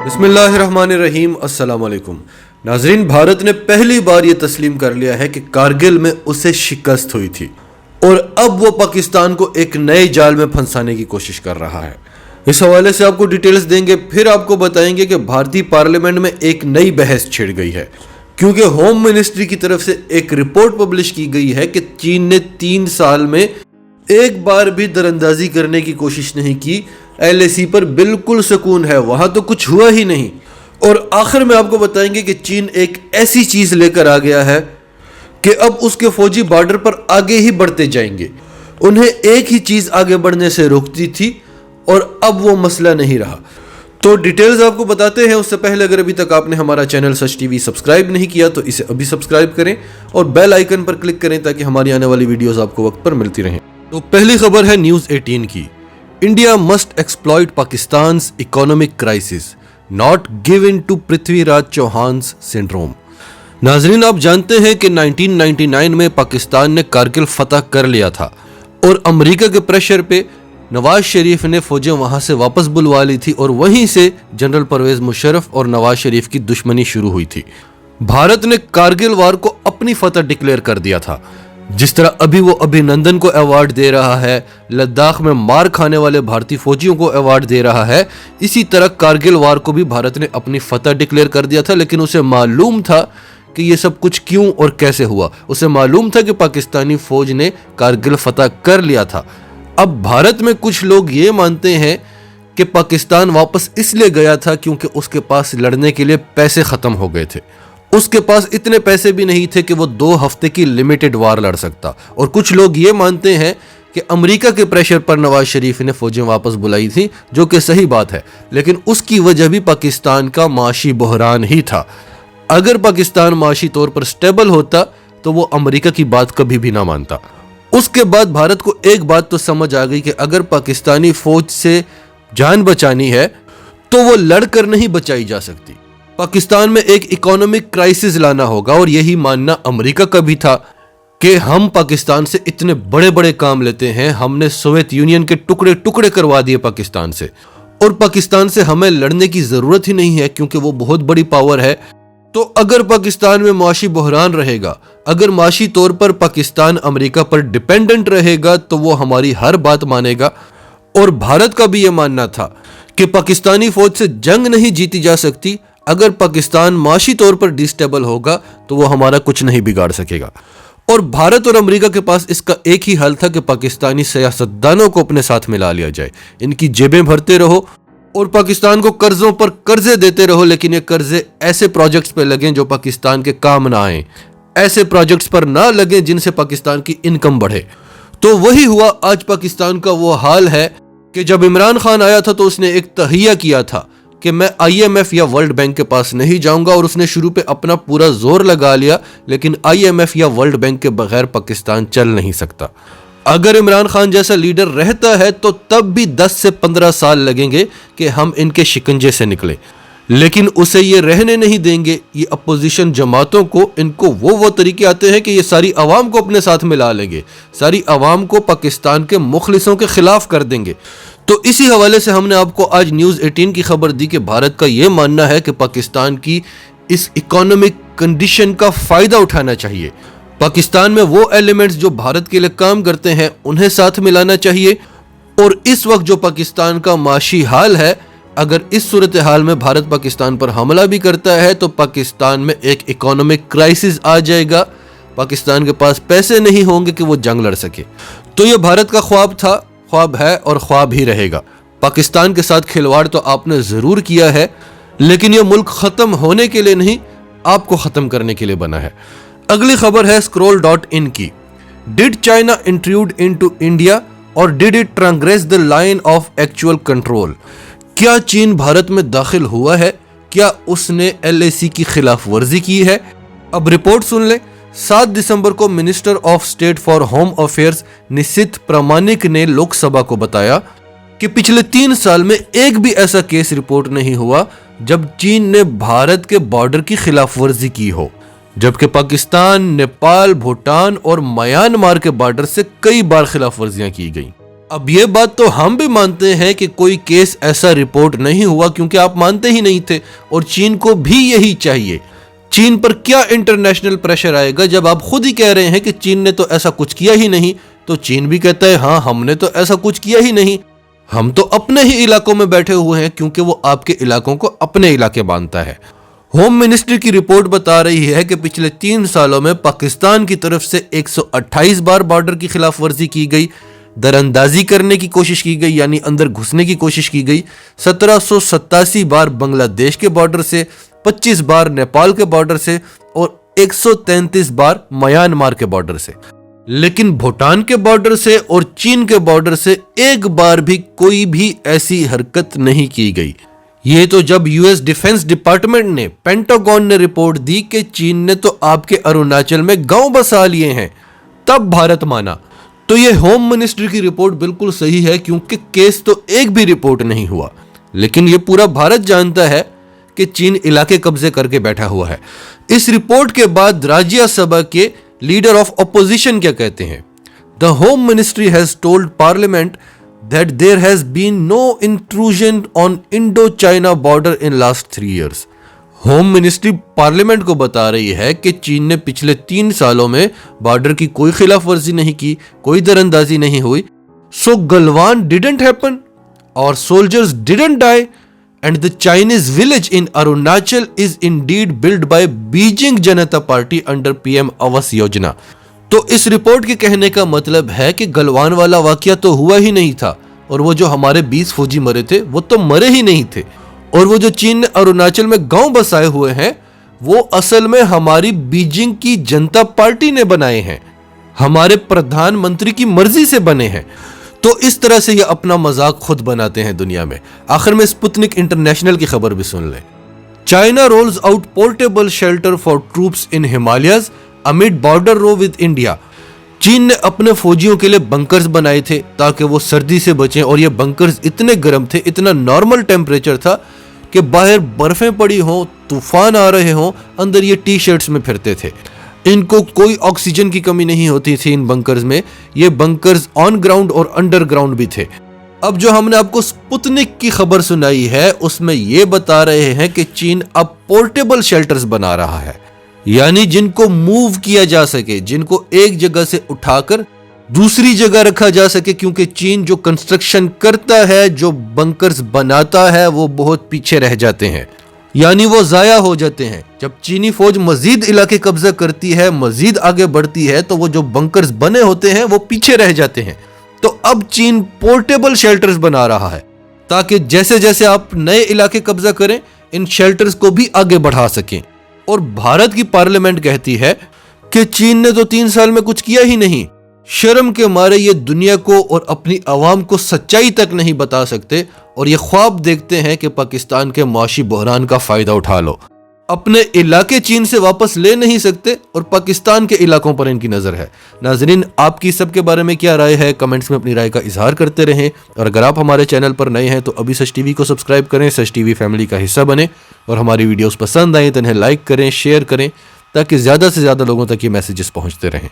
बिस्मिल्लाहिर्रहमानिर्रहीम, अस्सलाम वालेकुम। नाजरीन, भारत ने पहली बार ये तस्लीम कर लिया है कि कारगिल में उसे शिकस्त हुई थी और अब वो पाकिस्तान को एक नए जाल में फंसाने की कोशिश कर रहा है। इस हवाले से आपको डिटेल्स देंगे, फिर आपको बताएंगे कि भारतीय पार्लियामेंट में एक नई बहस छिड़ गई है क्योंकि होम मिनिस्ट्री की तरफ से एक रिपोर्ट पब्लिश की गई है कि चीन ने 3 साल में एक बार भी दरअंदाजी करने की कोशिश नहीं की। LAC पर बिल्कुल सुकून है, वहां तो कुछ हुआ ही नहीं। और आखिर में आपको बताएंगे कि चीन एक ऐसी चीज लेकर आ गया है कि अब उसके फौजी बॉर्डर पर आगे ही बढ़ते जाएंगे। उन्हें एक ही चीज आगे बढ़ने से रोकती थी और अब वो मसला नहीं रहा। तो डिटेल्स आपको बताते हैं। उससे पहले अगर अभी तक आपने हमारा चैनल सच टीवी सब्सक्राइब नहीं किया तो इसे अभी सब्सक्राइब करें और बेल आइकन पर क्लिक करें ताकि हमारी आने वाली वीडियोस आपको वक्त पर मिलती रहें। तो पहली खबर है न्यूज 18 की। India must exploit Pakistan's economic crisis, not give in to Prithviraj Chauhan's syndrome. नाजरीन, आप जानते हैं कि 1999 में पाकिस्तान ने कारगिल फतह कर लिया था और अमेरिका के प्रेशर पे नवाज शरीफ ने फौजें वहां से वापस बुलवा ली थी और वहीं से जनरल परवेज मुशर्रफ और नवाज शरीफ की दुश्मनी शुरू हुई थी। भारत ने कारगिल वार को अपनी फतह डिक्लेयर कर दिया था। जिस तरह अभी वो अभिनंदन को अवार्ड दे रहा है, लद्दाख में मार खाने वाले भारतीय फौजियों को अवार्ड दे रहा है, इसी तरह कारगिल वार को भी भारत ने अपनी फतह डिक्लेयर कर दिया था। लेकिन उसे मालूम था कि ये सब कुछ क्यों और कैसे हुआ। उसे मालूम था कि पाकिस्तानी फौज ने कारगिल फतह कर लिया था। अब भारत में कुछ लोग ये मानते हैं कि पाकिस्तान वापस इसलिए गया था क्योंकि उसके पास लड़ने के लिए पैसे खत्म हो गए थे। उसके पास इतने पैसे भी नहीं थे कि वो 2 हफ्ते की लिमिटेड वार लड़ सकता। और कुछ लोग ये मानते हैं कि अमेरिका के प्रेशर पर नवाज शरीफ ने फौजें वापस बुलाई थी, जो कि सही बात है, लेकिन उसकी वजह भी पाकिस्तान का माशी बहरान ही था। अगर पाकिस्तान माशी तौर पर स्टेबल होता तो वो अमेरिका की बात कभी भी ना मानता। उसके बाद भारत को एक बात तो समझ आ गई कि अगर पाकिस्तानी फौज से जान बचानी है तो वो लड़कर नहीं बचाई जा सकती। पाकिस्तान में एक इकोनॉमिक क्राइसिस लाना होगा और यही मानना अमेरिका का भी था कि हम पाकिस्तान से इतने बड़े बड़े काम लेते हैं, हमने सोवियत यूनियन के टुकड़े टुकड़े करवा दिए पाकिस्तान से और पाकिस्तान से हमें लड़ने की जरूरत ही नहीं है क्योंकि वो बहुत बड़ी पावर है। तो अगर पाकिस्तान में माशी बहरान रहेगा, अगर माशी तौर पर पाकिस्तान अमेरिका पर डिपेंडेंट रहेगा तो वो हमारी हर बात मानेगा। और भारत का भी ये मानना था कि पाकिस्तानी फौज से जंग नहीं जीती जा सकती। अगर पाकिस्तान माशी तौर पर डिस्टेबल होगा तो वो हमारा कुछ नहीं बिगाड़ सकेगा। और भारत और अमेरिका के पास इसका एक ही हल था कि पाकिस्तानी सियासतदानों को अपने साथ मिला लिया जाए, इनकी जेबें भरते रहो और पाकिस्तान को कर्जों पर कर्जे देते रहो, लेकिन ये कर्जे ऐसे प्रोजेक्ट्स पे लगें जो पाकिस्तान के काम ना आए, ऐसे प्रोजेक्ट्स पर ना लगे जिनसे पाकिस्तान की इनकम बढ़े। तो वही हुआ। आज पाकिस्तान का वो हाल है कि जब इमरान खान आया था तो उसने एक तहिया किया था कि मैं IMF या वर्ल्ड बैंक के पास नहीं जाऊंगा और उसने शुरू पे अपना पूरा जोर लगा लिया, लेकिन IMF या वर्ल्ड बैंक के बगैर पाकिस्तान चल नहीं सकता। अगर इमरान खान जैसा लीडर रहता है तो तब भी 10 से 15 साल लगेंगे कि हम इनके शिकंजे से निकले, लेकिन उसे ये रहने नहीं देंगे। ये अपोजिशन जमातों को, इनको वो तरीके आते हैं कि ये सारी अवाम को अपने साथ मिला लेंगे, सारी अवाम को पाकिस्तान के मुखलिसों के खिलाफ कर देंगे। तो इसी हवाले से हमने आपको आज न्यूज़ 18 की खबर दी कि भारत का ये मानना है कि पाकिस्तान की इस इकोनॉमिक कंडीशन का फायदा उठाना चाहिए। पाकिस्तान में वो एलिमेंट्स जो भारत के लिए काम करते हैं उन्हें साथ मिलाना चाहिए। और इस वक्त जो पाकिस्तान का माशी हाल है, अगर इस सूरत हाल में भारत पाकिस्तान पर हमला भी करता है तो पाकिस्तान में एक इकोनॉमिक क्राइसिस आ जाएगा। पाकिस्तान के पास पैसे नहीं होंगे कि वो जंग लड़ सके। तो ये भारत का ख्वाब था, ख्वाब है और ख्वाब ही रहेगा। पाकिस्तान के साथ खिलवाड़ तो आपने जरूर किया है, लेकिन यह मुल्क खत्म होने के लिए नहीं, आपको खत्म करने के लिए बना है। अगली खबर है scroll.in की। Did China intrude into India और did it transgress the line of actual control? क्या चीन भारत में दाखिल हुआ है? क्या उसने LAC की खिलाफ वर्जी की है? अब रिपोर्ट सुन ले। 7 दिसंबर को minister of state for home affairs Nishith Pramanik ने लोकसभा को बताया कि पिछले 3 साल में एक भी ऐसा केस रिपोर्ट नहीं हुआ जब चीन ने भारत के बॉर्डर की खिलाफ वर्जी की हो, जबकि पाकिस्तान, नेपाल, भूटान और म्यांमार के बॉर्डर से कई बार खिलाफ वर्जियां की गई। अब ये बात तो हम भी मानते हैं कि कोई केस ऐसा रिपोर्ट नहीं हुआ क्योंकि आप मानते ही नहीं थे और चीन को भी यही चाहिए। चीन पर क्या इंटरनेशनल प्रेशर आएगा जब आप खुद ही कह रहे हैं कि चीन ने तो ऐसा कुछ किया ही नहीं, तो चीन भी कहता है हाँ हमने तो ऐसा कुछ किया ही नहीं, हम तो अपने ही इलाकों में बैठे हुए हैं, क्योंकि वो आपके इलाकों को अपने इलाके मानता है। होम मिनिस्ट्री की रिपोर्ट बता रही है कि पिछले 3 सालों में पाकिस्तान की तरफ से 128 बार बॉर्डर की खिलाफ वर्जी की गई, दरअंदाजी करने की कोशिश की गई यानी अंदर घुसने की कोशिश की गई, 1787 बार बांग्लादेश के बॉर्डर से, 25 बार नेपाल के बॉर्डर से और 133 बार म्यांमार के बॉर्डर से। लेकिन भूटान के बॉर्डर से और चीन के बॉर्डर से एक बार भी कोई भी ऐसी हरकत नहीं की गई। ये तो जब यूएस डिफेंस डिपार्टमेंट ने, पेंटागन ने रिपोर्ट दी कि चीन ने तो आपके अरुणाचल में गांव बसा लिए हैं, तब भारत माना। तो ये होम मिनिस्ट्री की रिपोर्ट बिल्कुल सही है क्योंकि केस तो एक भी रिपोर्ट नहीं हुआ। लेकिन ये पूरा भारत जानता है कि चीन इलाके कब्जे करके बैठा हुआ है। इस रिपोर्ट के बाद राज्यसभा के लीडर ऑफ ऑपोजिशन क्या कहते हैं? The home ministry has told parliament that there has been no intrusion on Indo-China border in last 3 years. Home ministry parliament को बता रही है कि चीन ने पिछले 3 सालों में बॉर्डर की कोई खिलाफ वर्जी नहीं की, कोई दरअंदाजी नहीं हुई। So Galwan didn't happen or soldiers didn't die and the Chinese village in Arunachal is indeed built by Beijing Janata Party under PM Awas Yojana. तो इस रिपोर्ट के कहने का मतलब है कि गलवान वाला वाकया तो हुआ ही नहीं था और वो जो हमारे 20 फौजी मरे थे वो तो मरे ही नहीं थे, और वो जो चीन ने अरुणाचल में गांव बसाए हुए हैं वो असल में हमारी बीजिंग की जनता पार्टी ने बनाए हैं, हमारे प्रधानमंत्री की मर्जी से बने हैं। तो इस तरह से ये अपना मजाक खुद बनाते हैं दुनिया में। आखिर में स्पुतनिक इंटरनेशनल की खबर भी सुन लें। China rolls out portable shelter for troops in Himalayas amid border row with India. चीन ने अपने फौजियों के लिए बंकर्स बनाए थे ताकि वो सर्दी से बचें, और ये बंकर्स इतने गर्म थे, इतना नॉर्मल टेम्परेचर था कि बाहर बर्फें पड़ी हों, तूफान आ रहे हों, अंदर ये टी शर्ट्स में फिरते थे। इनको कोई ऑक्सीजन की कमी नहीं होती थी इन बंकर्स में। ये बंकर्स ऑन ग्राउंड और अंडरग्राउंड भी थे। अब जो हमने आपको स्पुतनिक की खबर सुनाई है उसमें ये बता रहे हैं कि चीन अब पोर्टेबल शेल्टर्स बना रहा है, यानी जिनको मूव किया जा सके, जिनको एक जगह से उठाकर दूसरी जगह रखा जा सके, क्योंकि चीन जो कंस्ट्रक्शन करता है, जो बंकर्स बनाता है, वो बहुत पीछे रह जाते हैं, यानी वो जाया हो जाते हैं। जब चीनी फौज मजीद इलाके कब्जा करती है, मजीद आगे बढ़ती है, तो वो जो बंकर्स बने होते हैं वो पीछे रह जाते हैं। तो अब चीन पोर्टेबल शेल्टर्स बना रहा है ताकि जैसे जैसे आप नए इलाके कब्जा करें, इन शेल्टर्स को भी आगे बढ़ा सकें। और भारत की पार्लियामेंट कहती है कि चीन ने तो 3 साल में कुछ किया ही नहीं। शर्म के मारे ये दुनिया को और अपनी आवाम को सच्चाई तक नहीं बता सकते और ये ख्वाब देखते हैं कि पाकिस्तान के माशी बहरान का फायदा उठा लो। अपने इलाके चीन से वापस ले नहीं सकते और पाकिस्तान के इलाकों पर इनकी नजर है। नाजरीन, आपकी सबके बारे में क्या राय है? कमेंट्स में अपनी राय का इजहार करते रहें, और अगर आप हमारे चैनल पर नए हैं तो अभी सच टीवी को सब्सक्राइब करें, सच टीवी फैमिली का हिस्सा बने, और हमारी वीडियोस पसंद आए तो इन्हें लाइक करें, शेयर करें, ताकि ज्यादा से ज्यादा लोगों तक ये मैसेजेस पहुंचते रहें।